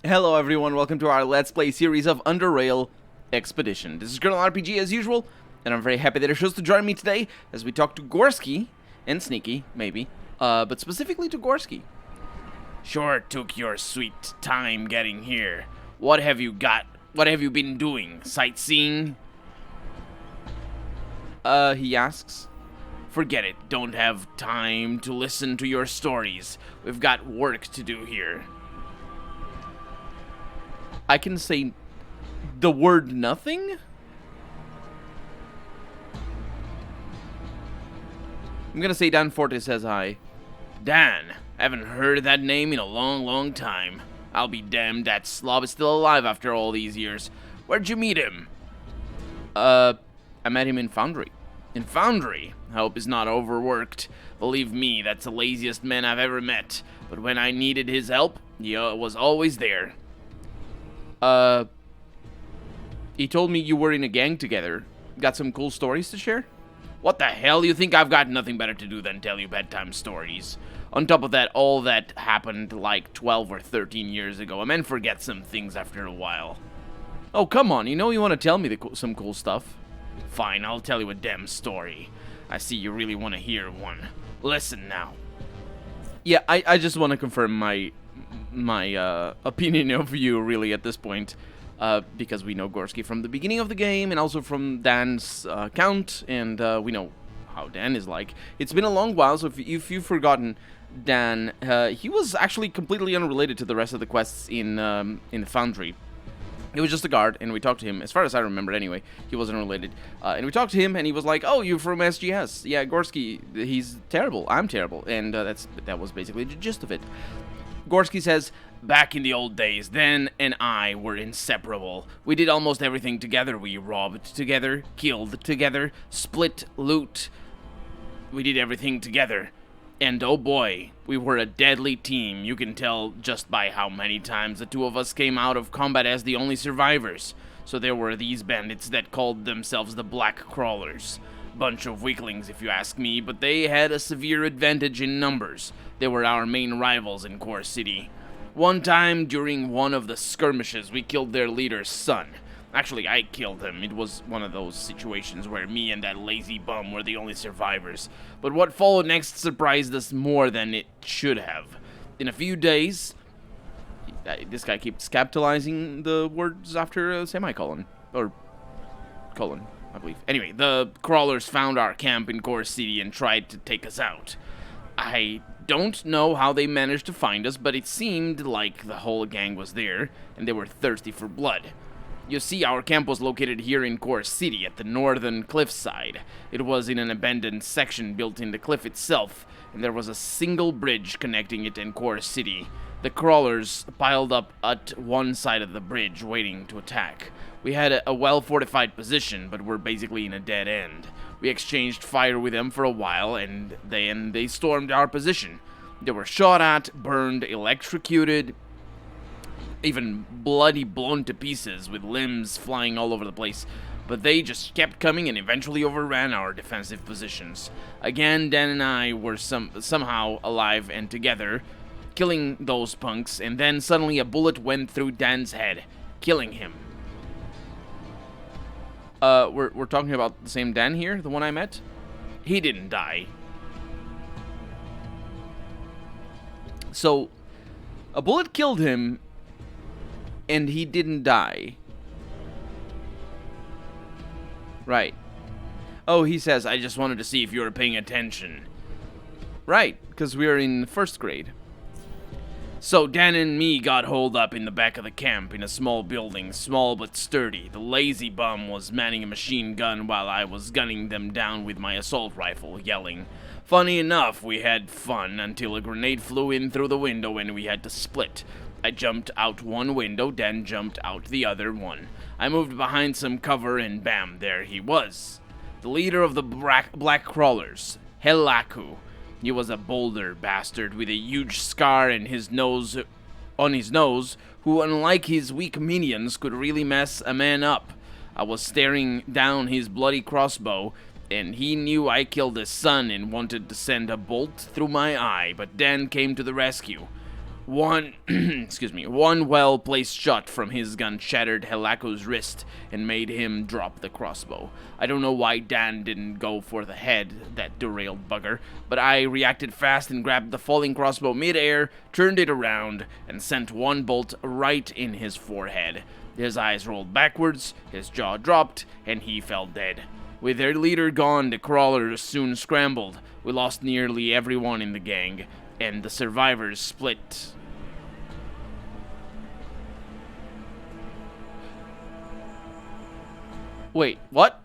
Hello everyone, welcome to our Let's Play series of Underrail Expedition. This is Colonel RPG as usual, and I'm very happy that you're chose to join me today as we talk to Gorsky, and Sneaky, maybe, but specifically to Gorsky. Sure took your sweet time getting here. What have you got? What have you been doing? Sightseeing? He asks. Forget it. Don't have time to listen to your stories. We've got work to do here. I can say the word nothing? I'm gonna say Dan Forte says hi. Dan. Haven't heard that name in a long time. I'll be damned that slob is still alive after all these years. Where'd you meet him? I met him in Foundry. In Foundry? I hope he's not overworked. Believe me, that's the laziest man I've ever met. But when I needed his help, he was always there. He told me you were in a gang together. Got some cool stories to share? What the hell? You think I've got nothing better to do than tell you bedtime stories? On top of that, all that happened like 12 or 13 years ago. A man forgets some things after a while. Oh, come on. You know you want to tell me some cool stuff. Fine, I'll tell you a damn story. I see you really want to hear one. Listen now. Yeah, I just want to confirm my opinion of you, really, at this point. Because we know Gorsky from the beginning of the game, and also from Dan's account, and we know how Dan is like. It's been a long while, so if you've forgotten, Dan, he was actually completely unrelated to the rest of the quests in the Foundry. He was just a guard, and we talked to him, as far as I remember anyway, he wasn't related. And we talked to him, and he was like, oh, you're from SGS. Yeah, Gorsky, he's terrible, I'm terrible, and that was basically the gist of it. Gorsky says, back in the old days, Dan and I were inseparable. We did almost everything together. We robbed together, killed together, split loot. We did everything together. And oh boy, we were a deadly team. You can tell just by how many times the two of us came out of combat as the only survivors. So there were these bandits that called themselves the Black Crawlers. Bunch of weaklings if you ask me, but they had a severe advantage in numbers. They were our main rivals in Core City. One time during one of the skirmishes, we killed their leader's son. Actually, I killed him. It was one of those situations where me and that lazy bum were the only survivors. But what followed next surprised us more than it should have. In a few days... This guy keeps capitalizing the words after a semicolon. Or... colon, I believe. Anyway, the crawlers found our camp in Core City and tried to take us out. I don't know how they managed to find us, but it seemed like the whole gang was there, and they were thirsty for blood. You see, our camp was located here in Core City, at the northern cliffside. It was in an abandoned section built in the cliff itself, and there was a single bridge connecting it and Core City. The crawlers piled up at one side of the bridge, waiting to attack. We had a well-fortified position, but we're basically in a dead end. We exchanged fire with them for a while, and then they stormed our position. They were shot at, burned, electrocuted, even bloody blown to pieces with limbs flying all over the place. But they just kept coming and eventually overran our defensive positions. Again, Dan and I were somehow alive and together, killing those punks, and then suddenly a bullet went through Dan's head, killing him. We're talking about the same Dan here, the one I met? He didn't die. So, a bullet killed him, and he didn't die. Right. Oh, he says, I just wanted to see if you were paying attention. Right, because we are in first grade. So Dan and me got holed up in the back of the camp in a small building, small but sturdy. The lazy bum was manning a machine gun while I was gunning them down with my assault rifle, yelling. Funny enough, we had fun until a grenade flew in through the window and we had to split. I jumped out one window, Dan jumped out the other one. I moved behind some cover and bam, there he was. The leader of the Black Crawlers, Helaku. He was a boulder bastard with a huge scar on his nose, who, unlike his weak minions, could really mess a man up. I was staring down his bloody crossbow, and he knew I killed his son and wanted to send a bolt through my eye, but Dan came to the rescue. One, excuse me, one well-placed shot from his gun shattered Helako's wrist and made him drop the crossbow. I don't know why Dan didn't go for the head, that derailed bugger, but I reacted fast and grabbed the falling crossbow mid-air, turned it around, and sent one bolt right in his forehead. His eyes rolled backwards, his jaw dropped, and he fell dead. With their leader gone, the crawlers soon scrambled. We lost nearly everyone in the gang, and the survivors split. Wait, what?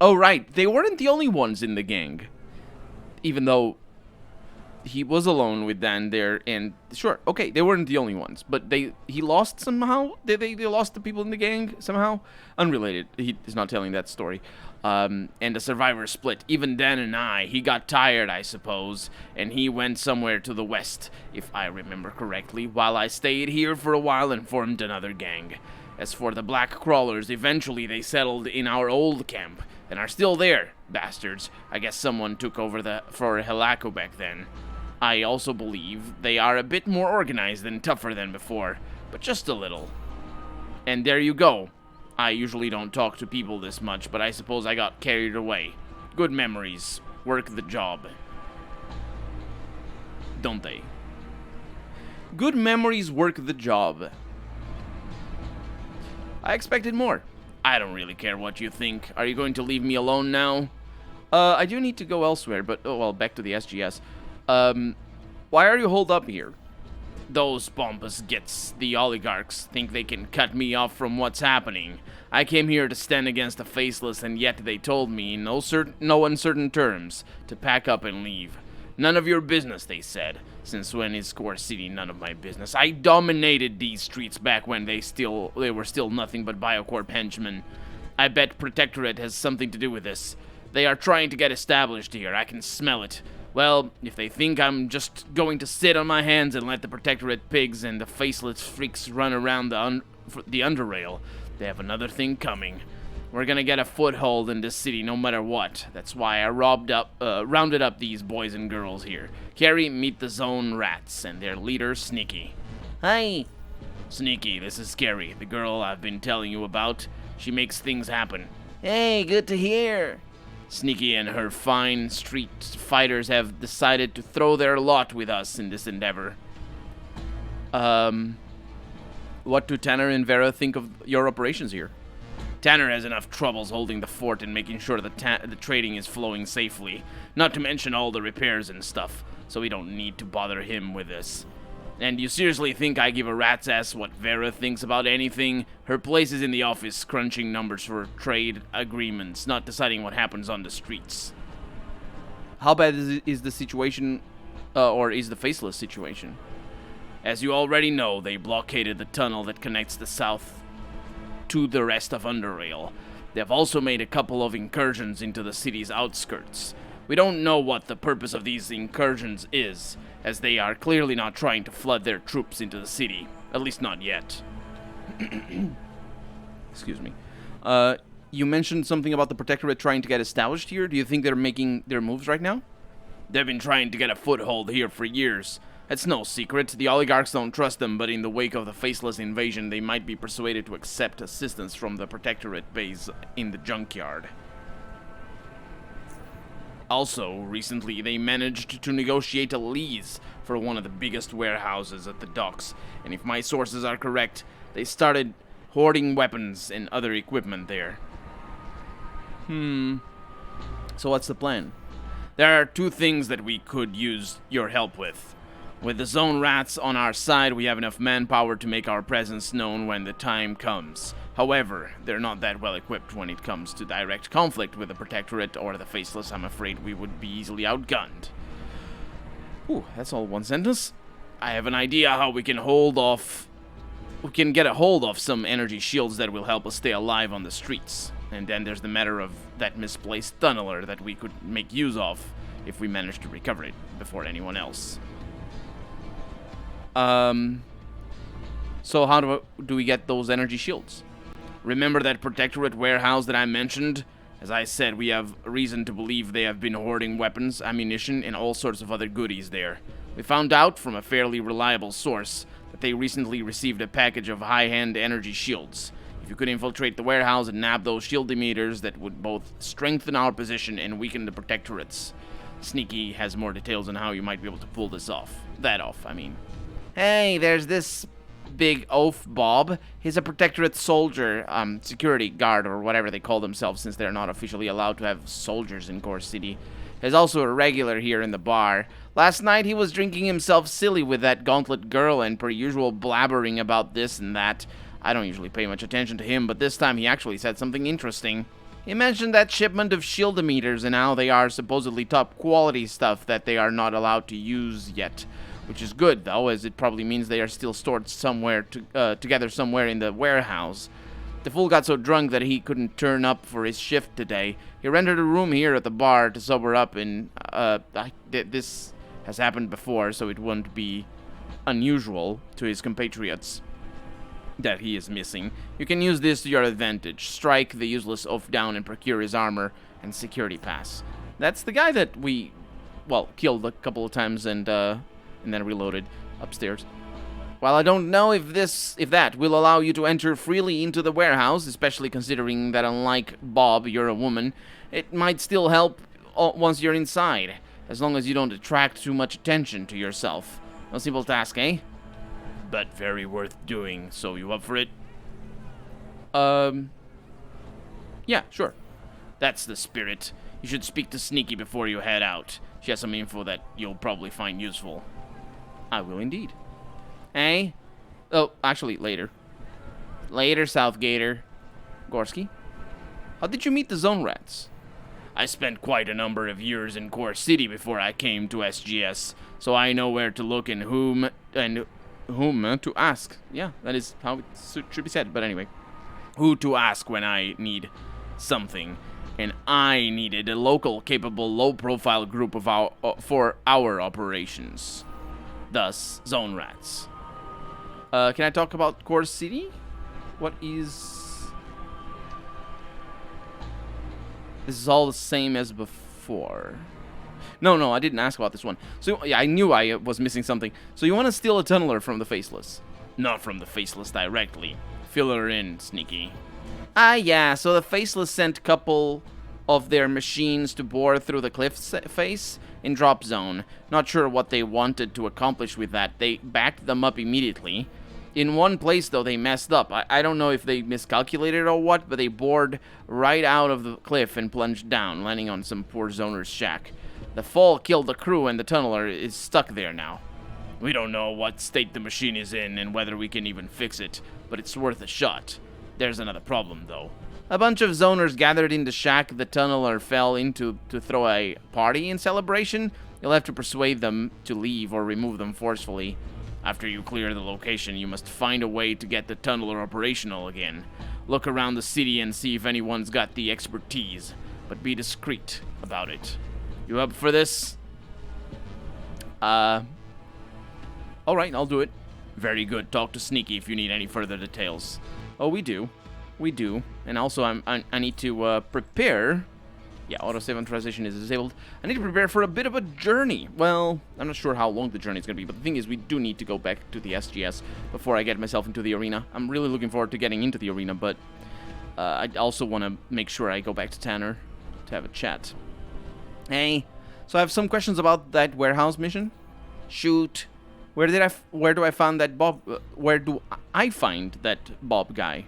Oh, right. They weren't the only ones in the gang. Even though he was alone with Dan there, and sure, okay, they weren't the only ones, but he lost somehow? They lost the people in the gang somehow? Unrelated. He's not telling that story. And the survivors split. Even Dan and he got tired, I suppose, and he went somewhere to the west, if I remember correctly, while I stayed here for a while and formed another gang. As for the black crawlers, eventually they settled in our old camp, and are still there, bastards. I guess someone took over for Helako back then. I also believe they are a bit more organized and tougher than before, but just a little. And there you go. I usually don't talk to people this much, but I suppose I got carried away. Good memories. Work the job. Don't they? Good memories work the job. I expected more. I don't really care what you think. Are you going to leave me alone now? I do need to go elsewhere, but, oh well, back to the SGS. Why are you holed up here? Those pompous gits, the oligarchs, think they can cut me off from what's happening. I came here to stand against the faceless, and yet they told me, in no uncertain terms, to pack up and leave. None of your business, they said. Since when is Core City none of my business? I dominated these streets back when they were still nothing but Biocorp henchmen. I bet Protectorate has something to do with this. They are trying to get established here. I can smell it. Well, if they think I'm just going to sit on my hands and let the Protectorate pigs and the faceless freaks run around the Underrail, they have another thing coming. We're gonna get a foothold in this city no matter what. That's why I rounded up these boys and girls here. Carrie, meet the Zone Rats and their leader, Sneaky. Hi. Sneaky, this is Carrie, the girl I've been telling you about. She makes things happen. Hey, good to hear. Sneaky and her fine street fighters have decided to throw their lot with us in this endeavor. What do Tanner and Vera think of your operations here? Tanner has enough troubles holding the fort and making sure the trading is flowing safely, not to mention all the repairs and stuff, so we don't need to bother him with this. And you seriously think I give a rat's ass what Vera thinks about anything? Her place is in the office, crunching numbers for trade agreements, not deciding what happens on the streets. How bad is the situation, or is the faceless situation? As you already know, they blockaded the tunnel that connects the south to the rest of Underrail. They've also made a couple of incursions into the city's outskirts. We don't know what the purpose of these incursions is, as they are clearly not trying to flood their troops into the city, at least not yet. Excuse me. You mentioned something about the Protectorate trying to get established here. Do you think they're making their moves right now? They've been trying to get a foothold here for years. It's no secret. The oligarchs don't trust them, but in the wake of the faceless invasion, they might be persuaded to accept assistance from the Protectorate base in the junkyard. Also, recently, they managed to negotiate a lease for one of the biggest warehouses at the docks, and if my sources are correct, they started hoarding weapons and other equipment there. So what's the plan? There are two things that we could use your help with. With the Zone Rats on our side, we have enough manpower to make our presence known when the time comes. However, they're not that well equipped when it comes to direct conflict with the Protectorate or the Faceless. I'm afraid we would be easily outgunned. Ooh, that's all one sentence. I have an idea how we can get a hold of some energy shields that will help us stay alive on the streets. And then there's the matter of that misplaced tunneler that we could make use of if we manage to recover it before anyone else. So how do we get those energy shields? Remember that Protectorate warehouse that I mentioned? As I said, we have reason to believe they have been hoarding weapons, ammunition, and all sorts of other goodies there. We found out from a fairly reliable source that they recently received a package of high-end energy shields. If you could infiltrate the warehouse and nab those shield emitters, that would both strengthen our position and weaken the protectorates. Sneaky has more details on how you might be able to pull this off. I mean. Hey, there's this big oaf Bob. He's a protectorate soldier, security guard or whatever they call themselves since they're not officially allowed to have soldiers in Core City. He's also a regular here in the bar. Last night he was drinking himself silly with that gauntlet girl and per usual blabbering about this and that. I don't usually pay much attention to him, but this time he actually said something interesting. He mentioned that shipment of shield emitters and how they are supposedly top quality stuff that they are not allowed to use yet. Which is good, though, as it probably means they are still stored somewhere together somewhere in the warehouse. The fool got so drunk that he couldn't turn up for his shift today. He rented a room here at the bar to sober up, and this has happened before, so it won't be unusual to his compatriots that he is missing. You can use this to your advantage. Strike the useless oaf down and procure his armor and security pass. That's the guy that we, well, killed a couple of times and then reloaded upstairs. While I don't know if that will allow you to enter freely into the warehouse, especially considering that unlike Bob, you're a woman, it might still help once you're inside, as long as you don't attract too much attention to yourself. No simple task, eh? But very worth doing, so you up for it? Yeah, sure. That's the spirit. You should speak to Sneaky before you head out. She has some info that you'll probably find useful. I will indeed. Eh? Oh, actually, later. Later, Southgater. Gorsky? How did you meet the Zone Rats? I spent quite a number of years in Core City before I came to SGS, so I know where to look and whom to ask. Yeah, that is how it should be said, but anyway. Who to ask when I need something. And I needed a local, capable, low-profile group of for our operations. Thus, Zone Rats. Can I talk about Core City? What is... This is all the same as before. No, I didn't ask about this one. So, yeah, I knew I was missing something. So you want to steal a tunneler from the Faceless? Not from the Faceless directly. Fill her in, Sneaky. Ah, yeah, so the Faceless sent a couple of their machines to bore through the cliff face in drop zone. Not sure what they wanted to accomplish with that. They backed them up immediately. In one place, though, they messed up. I don't know if they miscalculated or what, but they bored right out of the cliff and plunged down, landing on some poor zoner's shack. The fall killed the crew, and the tunneler is stuck there now. We don't know what state the machine is in and whether we can even fix it, but it's worth a shot. There's another problem, though. A bunch of zoners gathered in the shack the tunneler fell into to throw a party in celebration. You'll have to persuade them to leave or remove them forcefully. After you clear the location, you must find a way to get the tunneler operational again. Look around the city and see if anyone's got the expertise, but be discreet about it. You up for this? Alright, I'll do it. Very good. Talk to Sneaky if you need any further details. Oh, we do. We do. And also, I need to prepare. Yeah, autosave on transition is disabled. I need to prepare for a bit of a journey. Well, I'm not sure how long the journey is going to be, but the thing is, we do need to go back to the SGS before I get myself into the arena. I'm really looking forward to getting into the arena, but I also want to make sure I go back to Tanner to have a chat. Hey, so I have some questions about that warehouse mission. Shoot. Where do I find that Bob? Where do I find that Bob guy?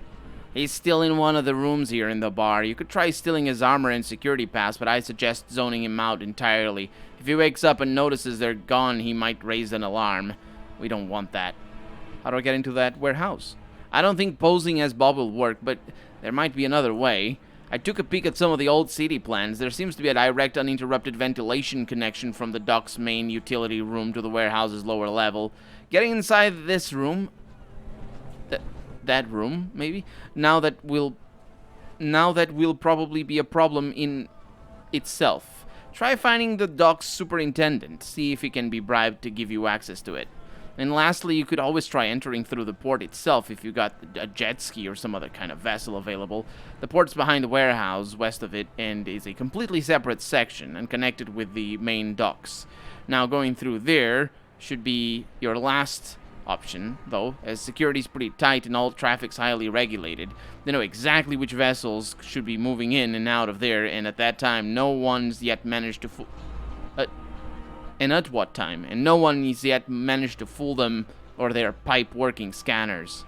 He's still in one of the rooms here in the bar. You could try stealing his armor and security pass, but I suggest zoning him out entirely. If he wakes up and notices they're gone, he might raise an alarm. We don't want that. How do I get into that warehouse? I don't think posing as Bob will work, but there might be another way. I took a peek at some of the old city plans. There seems to be a direct uninterrupted ventilation connection from the dock's main utility room to the warehouse's lower level. Getting inside this room... That room, maybe? Now that will probably be a problem in itself. Try finding the dock's superintendent. See if he can be bribed to give you access to it. And lastly, you could always try entering through the port itself if you got a jet ski or some other kind of vessel available. The port's behind the warehouse, west of it, and is a completely separate section and connected with the main docks. Now, going through there should be your last option, though, as security's pretty tight and all traffic's highly regulated. They know exactly which vessels should be moving in and out of there, and at that time, no one's yet managed to and at what time? And no one has yet managed to fool them or their pipe-working scanners.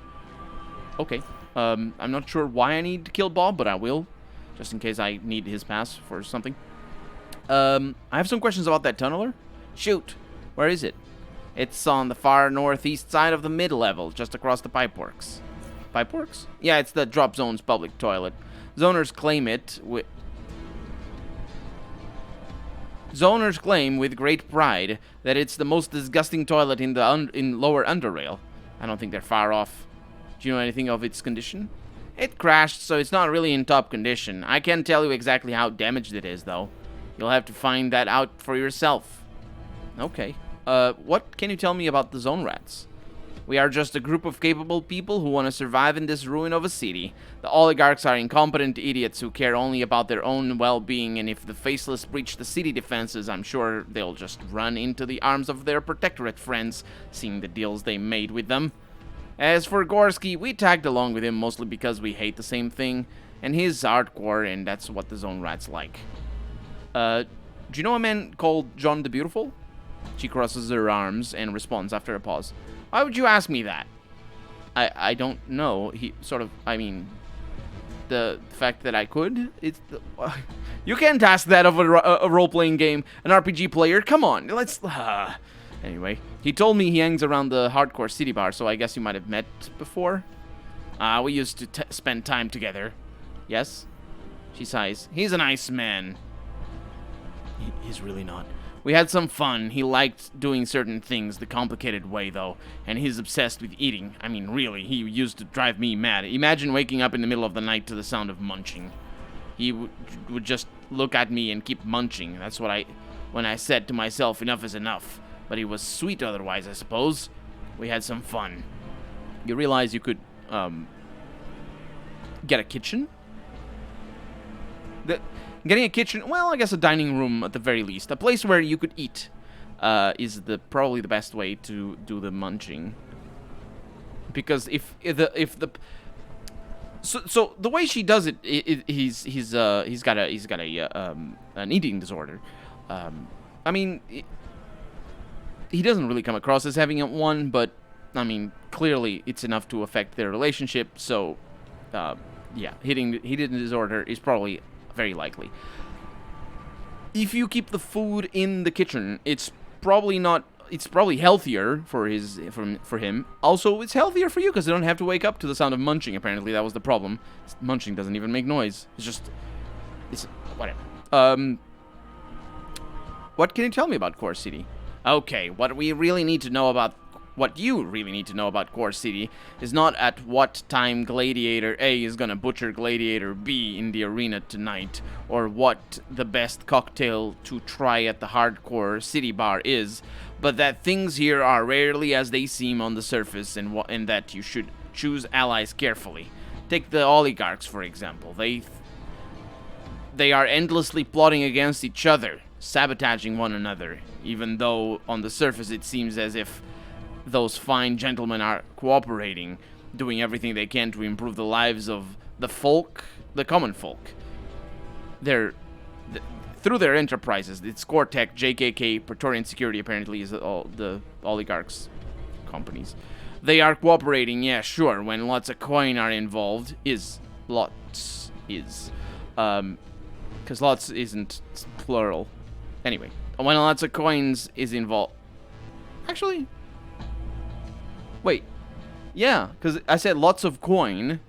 Okay. I'm not sure why I need to kill Bob, but I will, just in case I need his pass for something. I have some questions about that tunneler. Shoot. Where is it? It's on the far northeast side of the mid-level, just across the pipeworks. Pipeworks? Yeah, it's the drop zone's public toilet. Zoners claim with great pride that it's the most disgusting toilet in the lower Underrail. I don't think they're far off. Do you know anything of its condition? It crashed, so it's not really in top condition. I can't tell you exactly how damaged it is, though. You'll have to find that out for yourself. Okay. What can you tell me about the Zone Rats? We are just a group of capable people who want to survive in this ruin of a city. The oligarchs are incompetent idiots who care only about their own well-being, and if the faceless breach the city defenses, I'm sure they'll just run into the arms of their protectorate friends, seeing the deals they made with them. As for Gorsky, we tagged along with him mostly because we hate the same thing, and he's hardcore, and that's what the Zone Rats like. Do you know a man called John the Beautiful? She crosses her arms and responds after a pause. Why would you ask me that? I don't know. He sort of, I mean, the fact that I could, it's the, you can't ask that of a role-playing game, an RPG player. Come on, let's, anyway, he told me he hangs around the hardcore city bar, so I guess you might have met before. We used to spend time together. Yes? She sighs. He's a nice man. He's really not. We had some fun. He liked doing certain things the complicated way, though, and he's obsessed with eating. I mean, really, he used to drive me mad. Imagine waking up in the middle of the night to the sound of munching. He would just look at me and keep munching. That's what when I said to myself, enough is enough. But he was sweet otherwise, I suppose. We had some fun. You realize you could, get a kitchen? Getting a kitchen, well, I guess a dining room at the very least. A place where you could eat is probably the best way to do the munching. Because so the way she does it, he's got an eating disorder. I mean, he doesn't really come across as having one, but I mean, clearly it's enough to affect their relationship. So, yeah, eating disorder is probably very likely. If you keep the food in the kitchen, it's probably healthier for him. Also, it's healthier for you because you don't have to wake up to the sound of munching. Apparently, that was the problem. Munching doesn't even make noise. It's whatever. What can you tell me about Core City? Okay, what you really need to know about Core City is not at what time Gladiator A is gonna butcher Gladiator B in the arena tonight, or what the best cocktail to try at the hardcore city bar is, but that things here are rarely as they seem on the surface, and that you should choose allies carefully. Take the oligarchs, for example. They are endlessly plotting against each other, sabotaging one another, even though on the surface it seems as if those fine gentlemen are cooperating, doing everything they can to improve the lives of the common folk. Through their enterprises, it's Cortec, JKK, Praetorian Security apparently is all the oligarchs' companies. They are cooperating, yeah, sure, when lots of coin are involved, because lots isn't plural. Anyway, when lots of coins is involved. Actually, wait. Yeah, because I said lots of coin.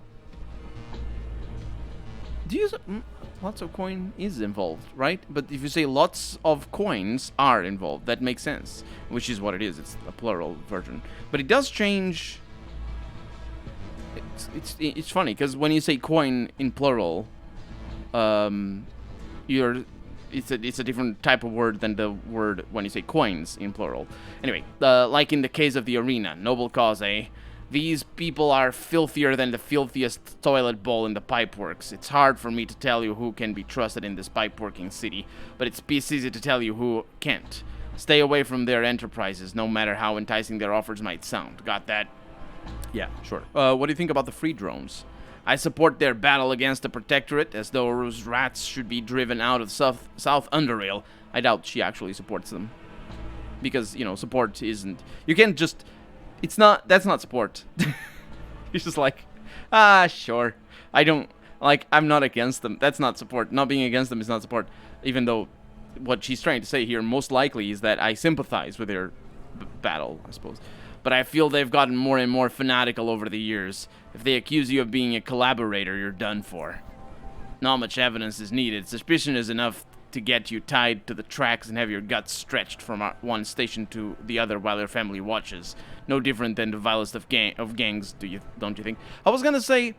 Lots of coin is involved, right? But if you say lots of coins are involved, that makes sense. Which is what it is. It's a plural version. But it does change. It's funny, because when you say coin in plural, it's a different type of word than the word when you say coins in plural. Anyway, like in the case of the arena, noble cause, eh? These people are filthier than the filthiest toilet bowl in the pipeworks. It's hard for me to tell you who can be trusted in this pipe-working city, but it's easy to tell you who can't. Stay away from their enterprises, no matter how enticing their offers might sound. Got that? Yeah, sure. What do you think about the free drones? I support their battle against the Protectorate, as those rats should be driven out of South Underrail. I doubt she actually supports them. Because, you know, support isn't... You can't just... It's not... That's not support. It's just like, sure. I don't... Like, I'm not against them. That's not support. Not being against them is not support. Even though what she's trying to say here most likely is that I sympathize with their battle, I suppose. But I feel they've gotten more and more fanatical over the years. If they accuse you of being a collaborator, you're done for. Not much evidence is needed. Suspicion is enough to get you tied to the tracks and have your guts stretched from one station to the other while your family watches. No different than the vilest of gangs, don't you think? I was gonna say...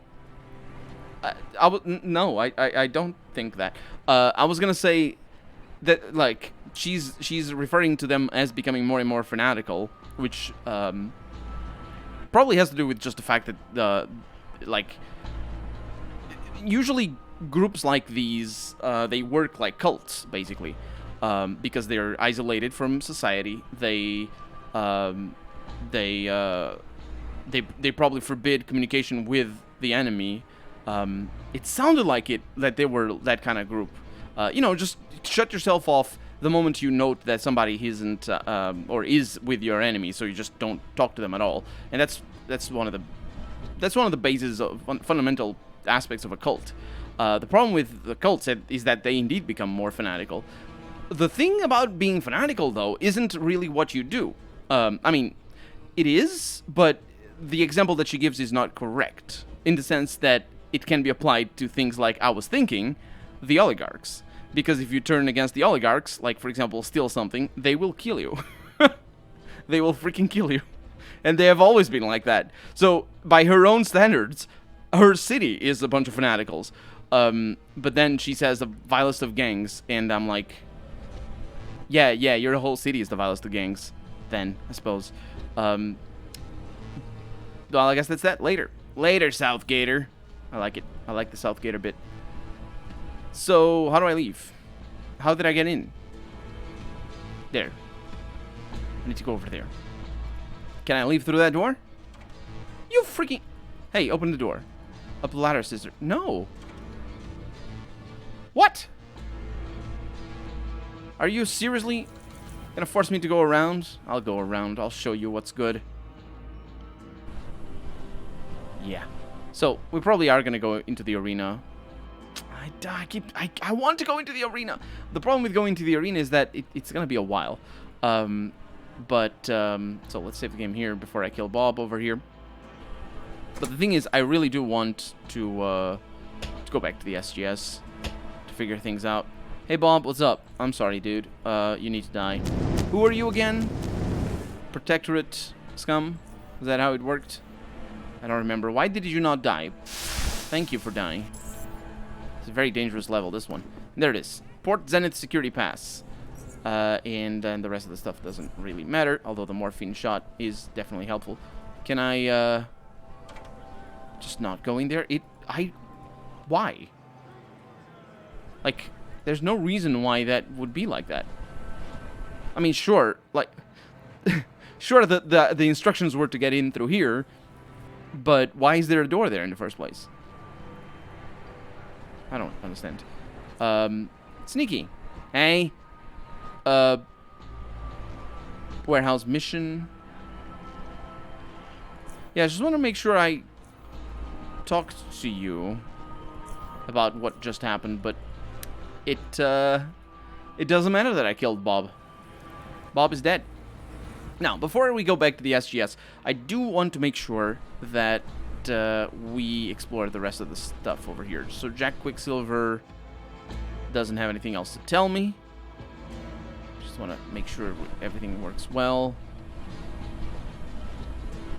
no, I don't think that. I was gonna say that, like, she's referring to them as becoming more and more fanatical, which probably has to do with just the fact that like, usually groups like these they work like cults, basically, because they're isolated from society. They probably forbid communication with the enemy. It sounded like that they were that kind of group. You know, just shut yourself off the moment you note that somebody isn't or is with your enemy, so you just don't talk to them at all. And that's one of the bases of fundamental aspects of a cult. The problem with the cults is that they indeed become more fanatical. The thing about being fanatical, though, isn't really what you do. I mean, it is, but the example that she gives is not correct, in the sense that it can be applied to things like, I was thinking, the oligarchs. Because if you turn against the oligarchs, like, for example, steal something, they will kill you. They will freaking kill you. And they have always been like that. So, by her own standards, her city is a bunch of fanaticals. But then she says the vilest of gangs, and I'm like, yeah, your whole city is the vilest of gangs, then, I suppose. Well, I guess that's that. Later, Southgater. I like it. I like the Southgater bit. So, how do I leave? How did I get in? There. I need to go over there. Can I leave through that door? You freaking... Hey, open the door. Up the ladder, sister. No. What? Are you seriously gonna force me to go around? I'll go around. I'll show you what's good. Yeah. So, we probably are gonna go into the arena. I want to go into the arena. The problem with going to the arena is that it's gonna be a while. So let's save the game here before I kill Bob over here. But the thing is, I really do want to go back to the SGS to figure things out. Hey Bob, what's up? I'm sorry, dude. You need to die. Who are you again? Protectorate scum? Is that how it worked? I don't remember. Why did you not die? Thank you for dying. It's a very dangerous level, this one. There it is. Port Zenith Security Pass. And then the rest of the stuff doesn't really matter, although the morphine shot is definitely helpful. Can I, just not go in there? Why? Like, there's no reason why that would be like that. I mean, sure, like, sure, the instructions were to get in through here, but why is there a door there in the first place? I don't understand. Sneaky. Hey. Warehouse mission. Yeah, I just want to make sure I talked to you about what just happened, but it doesn't matter that I killed Bob. Bob is dead. Now, before we go back to the SGS, I do want to make sure that we explore the rest of the stuff over here. So Jack Quicksilver doesn't have anything else to tell me. Just want to make sure everything works well.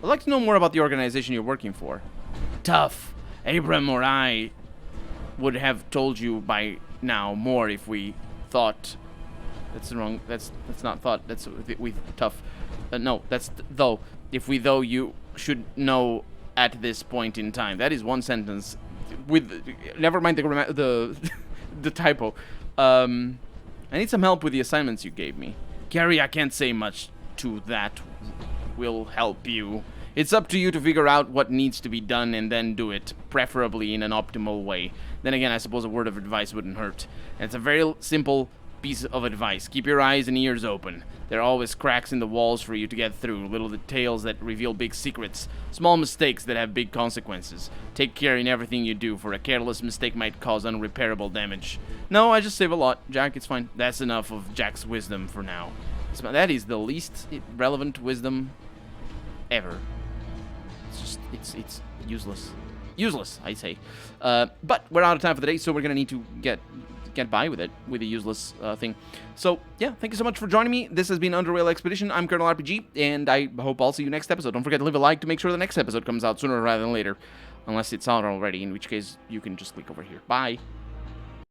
I'd like to know more about the organization you're working for. Tough. Abram or I would have told you by now more if we thought. That's wrong. That's not thought. That's we tough. No, that's though. If we though you should know at this point in time. That is one sentence. With never mind the the typo. I need some help with the assignments you gave me. Gary, I can't say much to that will help you. It's up to you to figure out what needs to be done and then do it, preferably in an optimal way. Then again, I suppose a word of advice wouldn't hurt. And it's a very simple piece of advice. Keep your eyes and ears open. There are always cracks in the walls for you to get through, little details that reveal big secrets, small mistakes that have big consequences. Take care in everything you do, for a careless mistake might cause unrepairable damage. No, I just save a lot, Jack, it's fine. That's enough of Jack's wisdom for now. That is the least relevant wisdom ever. It's useless. Useless, I say. But we're out of time for the day, so we're gonna need to get by with it, with a useless thing. So, yeah, thank you so much for joining me. This has been Underrail Expedition. I'm Colonel RPG, and I hope I'll see you next episode. Don't forget to leave a like to make sure the next episode comes out sooner rather than later. Unless it's out already, in which case you can just click over here. Bye.